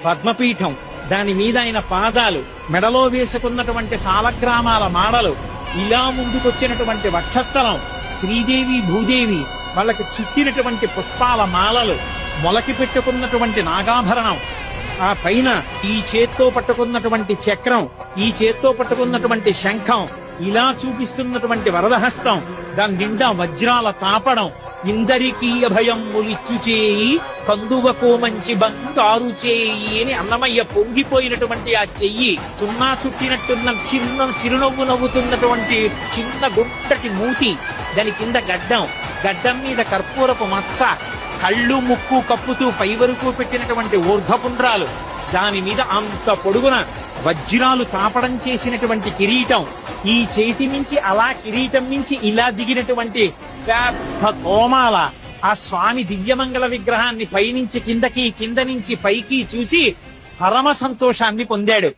పద్మపీఠం, దాని మీద ఆయన పాదాలు, మెడలో వేసుకున్నటువంటి సాలగ్రామాల మాడలు, ఇలా ముందుకొచ్చినటువంటి వక్షస్థలం, శ్రీదేవి భూదేవి వాళ్ళకి చుట్టినటువంటి పుష్పాల మాలలు, మొలకి పెట్టుకున్నటువంటి నాగాభరణం, ఆ పైన ఈ చేత్తో పట్టుకున్నటువంటి చక్రం, ఈ చేత్తో పట్టుకున్నటువంటి శంఖం, ఇలా చూపిస్తున్నటువంటి వరదహస్తం, దాని నిండా వజ్రాల తాపడం, ఇందరికీ అభయం ములిచ్చు చేయి కందువకో మంచి బంగారు చేయి అని అన్నమయ్య పొంగిపోయినటువంటి ఆ చెయ్యి, సున్నా చుట్టినట్టున్న చిరునవ్వు నవ్వుతున్నటువంటి చిన్న గుంటటి మూతి, దాని కింద గడ్డం మీద కర్పూరపు మచ్చ, కళ్ళు ముక్కు కప్పుతూ పై వరకు పెట్టినటువంటి ఊర్ధ్వపుండ్రాలు, దాని మీద అంత పొడుగున వజ్రాలు తాపడం చేసినటువంటి కిరీటం, ఈ చేతి మించి అలా కిరీటం మించి ఇలా దిగినటువంటి పెద్ద తోమాల, ఆ స్వామి దివ్యమంగళ విగ్రహాన్ని పైనుంచి కిందకి, కింద నుంచి పైకి చూసి పరమ సంతోషాన్ని పొందాడు.